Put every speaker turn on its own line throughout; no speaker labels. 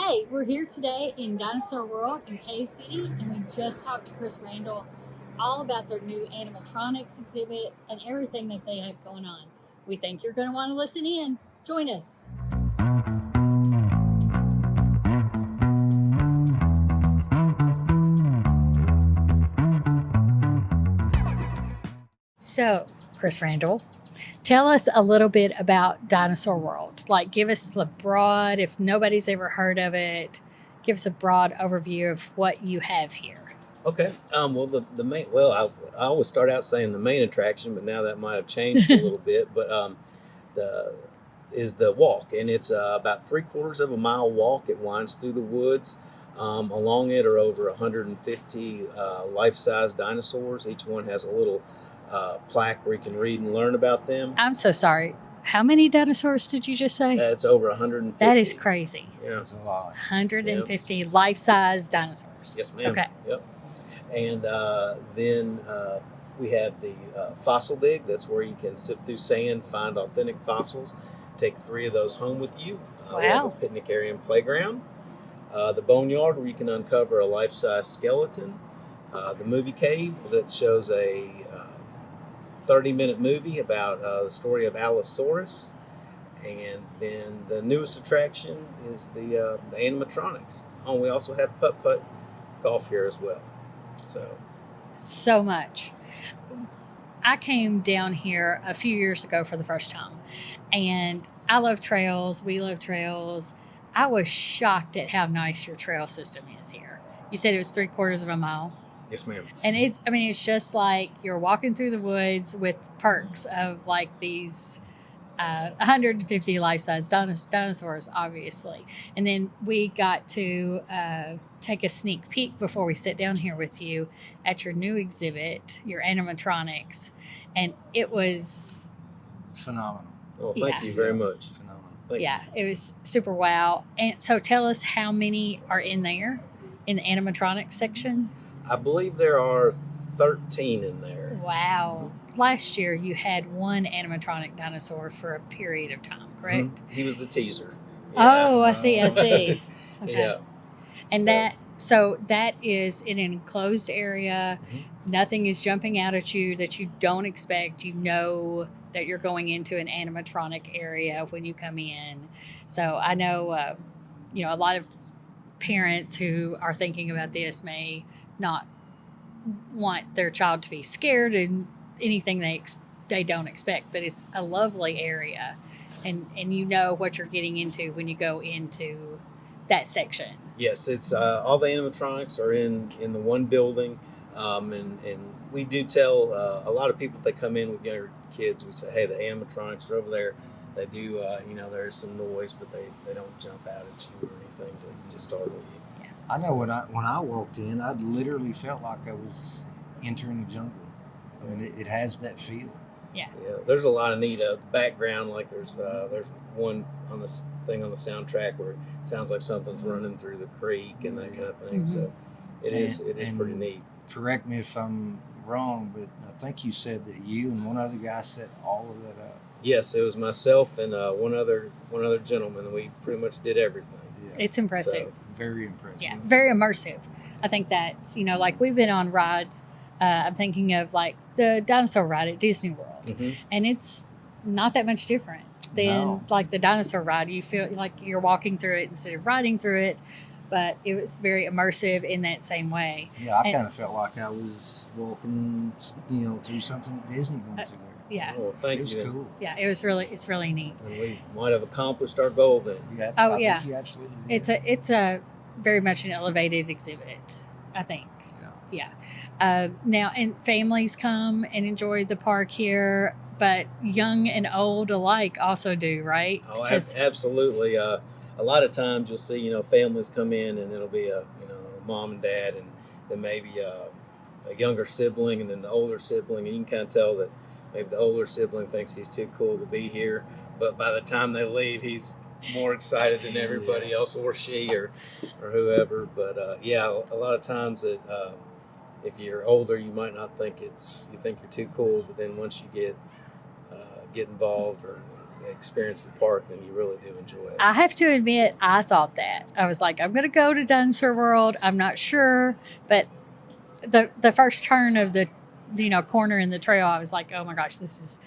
Hey, we're here today in Dinosaur World in Cave City, and we just talked to Chris Randall all about their new animatronics exhibit and everything that they have going on. We think you're going to want to listen in. Join us. So, Chris Randall, tell us a little bit about Dinosaur World. Like, give us the broad, if nobody's ever heard of it, give us a broad overview of what you have here.
Okay. Well, the main I always start out saying the main attraction, but now that might have changed a little bit. But the is the walk, and it's about 3/4 of a mile walk. It winds through the woods. Along it are over 150 life-size dinosaurs. Each one has a little plaque where you can read and learn about them.
I'm so sorry. How many dinosaurs did you just say?
It's over 150.
That is crazy.
Yeah.
That's a lot.
150 life-size dinosaurs.
Yes, ma'am.
Okay.
Yep. And then we have the fossil dig. That's where you can sift through sand, find authentic fossils. Take 3 of those home with you. We have a
Wow.
picnic area and playground. The boneyard where you can uncover a life-size skeleton. The movie cave that shows a 30-minute movie about the story of Allosaurus. And then the newest attraction is the animatronics. Oh, we also have putt-putt golf here as well.
So much. I came down here a few years ago for the first time, and I love trails. We love trails. I was shocked at how nice your trail system is here. You said it was 3/4 of a mile.
Yes, ma'am.
And it's just like you're walking through the woods with perks of like these 150 life-size dinosaurs, obviously. And then we got to take a sneak peek before we sit down here with you at your new exhibit, your animatronics. And it was,
Phenomenal.
Well, thank you very much.
Phenomenal.
Thank
yeah, it was super wow. And so tell us how many are in there in the animatronics section.
I believe there are 13 in there.
Wow. Last year you had one animatronic dinosaur for a period of time, correct?
He was the teaser.
Oh, I see. Okay.
Yeah.
And that is in an enclosed area.
Mhm.
Nothing is jumping out at you that you don't expect. You know that you're going into an animatronic area when you come in. So I know, a lot of parents who are thinking about this may not want their child to be scared and anything they don't expect, but it's a lovely area, and you know what you're getting into when you go into that section.
Yes, it's all the animatronics are in the one building, and we do tell a lot of people if they come in with younger kids, we say, hey, the animatronics are over there. They do, there's some noise, but they don't jump out at you or anything to startle you.
I know when I walked in, I literally felt like I was entering the jungle. I mean, it has that feel.
Yeah, there's a lot of neat background. Like there's one on this thing on the soundtrack where it sounds like something's running through the creek and that kind of thing.
Mhm.
So it is pretty neat.
Correct me if I'm wrong, but I think you said that you and one other guy set all of that up.
Yes, it was myself and one other gentleman, and we pretty much did everything.
Yeah.
It's impressive.
Very impressive.
Yeah, very immersive. I think that's, like we've been on rides. I'm thinking of like the dinosaur ride at Disney World,
Mhm.
and it's not that much different than
No.
like the dinosaur ride. You feel like you're walking through it instead of riding through it, but it was very immersive in that same way.
Yeah, I
And-
kind of felt like I was walking, through something at Disney going through there.
Yeah,
Well, thank
It was
you.
cool.
yeah, it's really neat.
And we might have accomplished our goal then.
Yeah,
Oh,
I
yeah.
think you absolutely did.
It's a very much an elevated exhibit, I think. Yeah. Now, and families come and enjoy the park here, but young and old alike also do, right?
Oh,
'Cause-
absolutely. A lot of times you'll see, families come in and it'll be a mom and dad, and then maybe a younger sibling, and then the older sibling, and you can kind of tell that maybe the older sibling thinks he's too cool to be here, but by the time they leave, he's more excited than everybody else, or she, or whoever. But a lot of times that if you're older, you might not think you think you're too cool, but then once you get involved, or experience the park, then you really do enjoy it.
I have to admit, I thought that. I was like, I'm going to go to Dinosaur World. I'm not sure, but the first turn of the corner in the trail, I was like, oh my gosh, this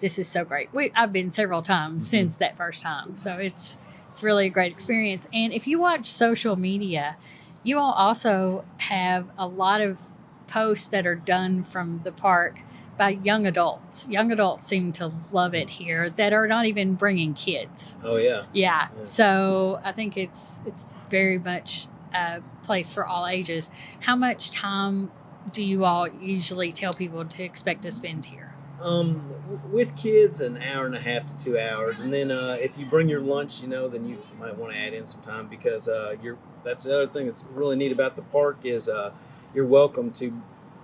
is so great. I've been several times since that first time, so it's really a great experience. And if you watch social media, you all also have a lot of posts that are done from the park by young adults. Young adults seem to love it here that are not even bringing kids.
Oh yeah.
Yeah. So I think it's very much a place for all ages. How much time do you all usually tell people to expect to spend here?
With kids, an hour and a half to 2 hours, and then if you bring your lunch, then you might want to add in some time because that's the other thing that's really neat about the park is you're welcome to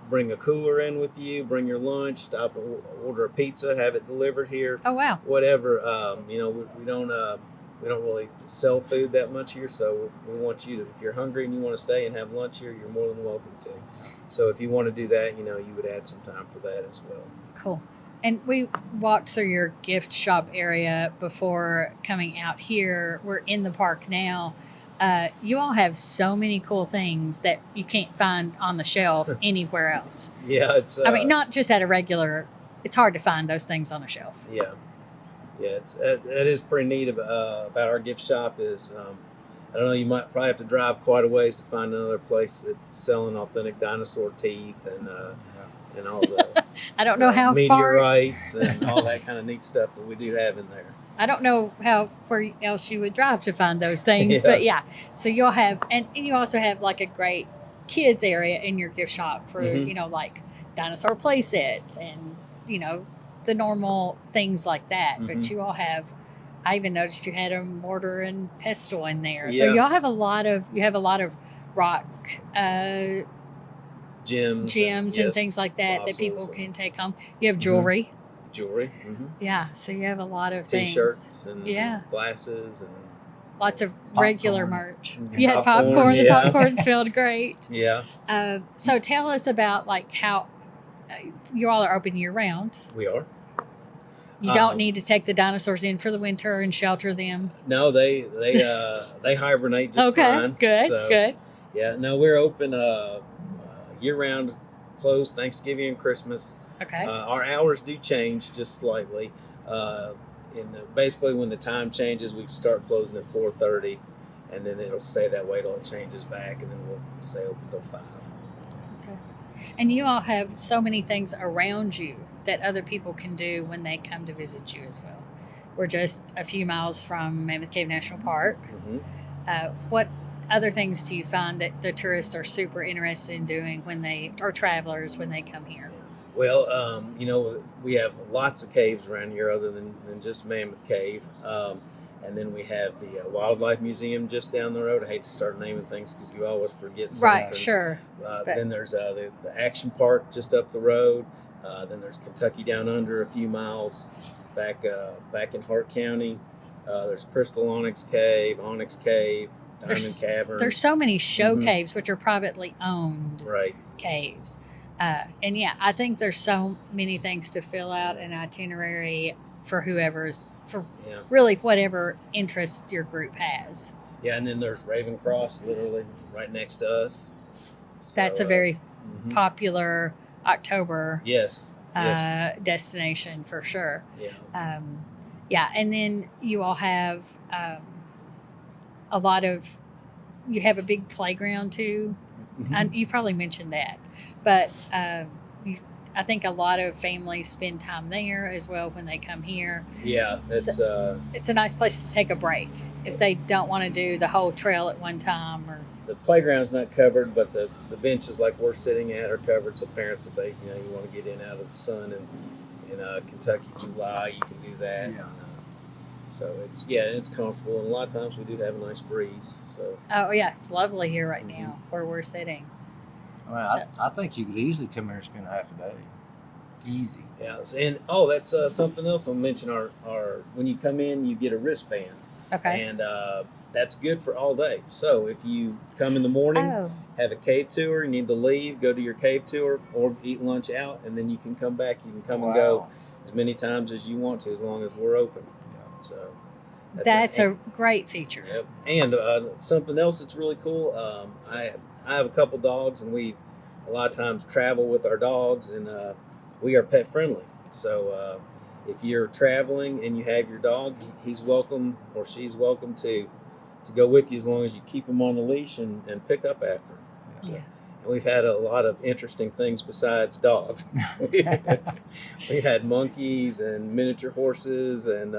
bring a cooler in with you, bring your lunch, stop, order a pizza, have it delivered here.
Oh wow!
Whatever. We don't really sell food that much here, so we want you to, if you're hungry and you want to stay and have lunch here, you're more than welcome to. So if you want to do that, you would add some time for that as well.
Cool. And we walked through your gift shop area before coming out here. We're in the park now. You all have so many cool things that you can't find on the shelf anywhere else.
Yeah, it's.
I mean, not just at a regular. It's hard to find those things on a shelf.
Yeah. That is pretty neat about our gift shop. Is I don't know. You might probably have to drive quite a ways to find another place that's selling authentic dinosaur teeth and all the.
I don't know how far
meteorites and all that kind of neat stuff that we do have in there.
I don't know where else you would drive to find those things, but yeah. So you'll have, and you also have like a great kids area in your gift shop for like dinosaur play sets and the normal things like that. But you all have. I even noticed you had a mortar and pestle in there. Yeah. So y'all have a lot of rock gems and things like that that people can take home. You have jewelry. Yeah, so you have a lot of
T-shirts and glasses and
lots of regular merch. You had popcorn. The popcorn smelled great.
Yeah.
So tell us about like how you all are open year round.
We are.
You don't need to take the dinosaurs in for the winter and shelter them.
No, they hibernate just fine.
Good.
Yeah, no, we're open year round, closed Thanksgiving and Christmas.
Okay.
Our hours do change just slightly. Basically, when the time changes, we start closing at 4:30, and then it'll stay that way till it changes back, and then we'll stay open till 5.
Okay. And you all have so many things around you that other people can do when they come to visit you as well. We're just a few miles from Mammoth Cave National Park. What other things do you find that the tourists are super interested in doing or travelers when they come here?
Well, we have lots of caves around here other than just Mammoth Cave. And then we have the Wildlife Museum just down the road. I hate to start naming things because you always forget something.
Right, sure.
Then there's the Action Park just up the road. Then there's Kentucky Down Under a few miles back in Hart County. There's Crystal Onyx Cave, Diamond Cavern.
There's so many show caves, which are privately owned caves. And yeah, I think there's so many things to fill out an itinerary for really whatever interest your group has.
Yeah, and then there's Raven Cross, literally right next to us. So,
that's a very popular October destination for sure. Yeah. And then you all have you have a big playground too. And you probably mentioned that, but I think a lot of families spend time there as well when they come here.
Yeah, it's
a nice place to take a break if they don't want to do the whole trail at one time. Or
the playground's not covered, but the benches like we're sitting at are covered. So parents, if they you want to get in out of the sun in Kentucky July, you can do that. Yeah. So it's comfortable, and a lot of times we do have a nice breeze. So
it's lovely here right now where we're sitting.
Well, I think you could easily come here and spend half a day. Easy.
Yeah, and that's something else I'll mention. Our when you come in, you get a wristband.
Okay.
And that's good for all day. So if you come in the morning, have a cave tour, you need to leave, go to your cave tour, or eat lunch out, and then you can come back. You can come and go as many times as you want to, as long as we're open. So
That's a great feature.
Yep. And something else that's really cool. I have a couple dogs, and we a lot of times travel with our dogs, and we are pet friendly. So if you're traveling and you have your dog, he's welcome or she's welcome to go with you as long as you keep him on the leash and pick up after him. So,
Yeah.
and we've had a lot of interesting things besides dogs. We've had monkeys and miniature horses and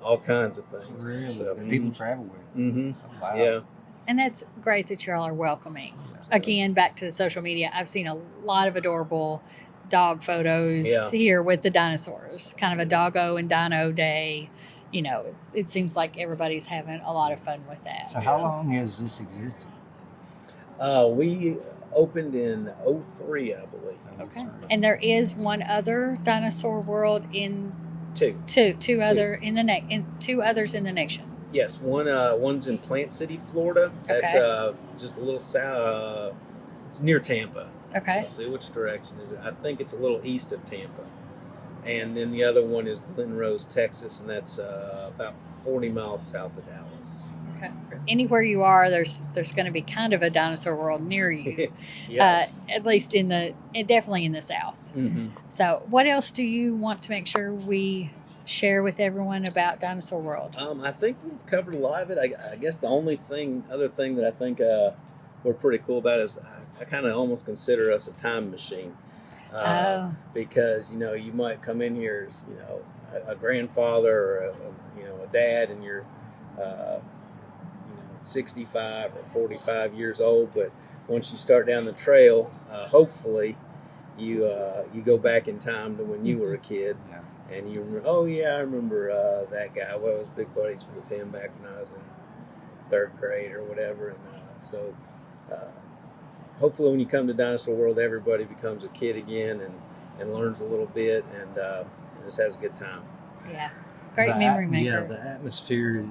all kinds of things.
Really?
So,
That people travel with.
Mm-hmm.
Oh, wow.
Yeah.
And that's great that y'all are welcoming.
Yeah.
Again, back to the social media, I've seen a lot of adorable dog photos
Yeah.
here with the dinosaurs. Kind of a doggo and dino day. You know, it seems like everybody's having a lot of fun with that.
So how long has this existed?
We opened in '03, I believe.
Okay. And there is one other Dinosaur World in
Two.
two others in the nation.
Yes, one's in Plant City, Florida. That's just a little south. It's near Tampa.
Okay.
Let's see which direction is it. I think it's a little east of Tampa. And then the other one is Glen Rose, Texas, and that's about 40 miles south of Dallas.
Okay. Anywhere you are, there's going to be kind of a Dinosaur World near you.
Yeah.
At least definitely in the south.
Mm-hmm.
So, what else do you want to make sure we share with everyone about Dinosaur World?
I think we've covered a lot of it. I guess the other thing that I think we're pretty cool about is I kind of almost consider us a time machine. Because you might come in here as a grandfather or a dad, and you're 65 or 45 years old, but once you start down the trail, hopefully you go back in time to when you were a kid.
Yeah.
And you remember, oh yeah, I remember that guy. Well, I was big buddies with him back when I was in 3rd grade or whatever. And so hopefully when you come to Dinosaur World, everybody becomes a kid again and learns a little bit and just has a good time.
Yeah, great memory maker.
Yeah, the atmosphere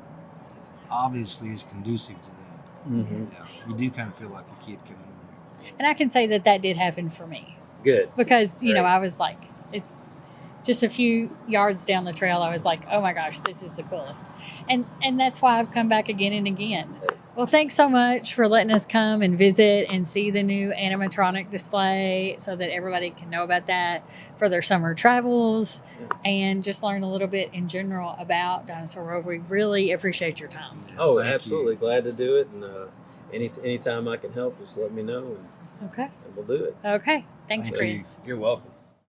obviously is conducive to that.
Mm-hmm.
Yeah, you do kind of feel like a kid coming in.
And I can say that did happen for me.
Good.
Because, I was like, it's just a few yards down the trail, I was like, oh my gosh, this is the coolest. And that's why I've come back again and again. Well, thanks so much for letting us come and visit and see the new animatronic display so that everybody can know about that for their summer travels and just learn a little bit in general about Dinosaur World. We really appreciate your time.
Oh,
Thank
absolutely.
you.
Glad to do it. And anytime I can help, just let me know
Okay.
and we'll do it.
Okay. Thanks,
Thank
Chris.
You're welcome.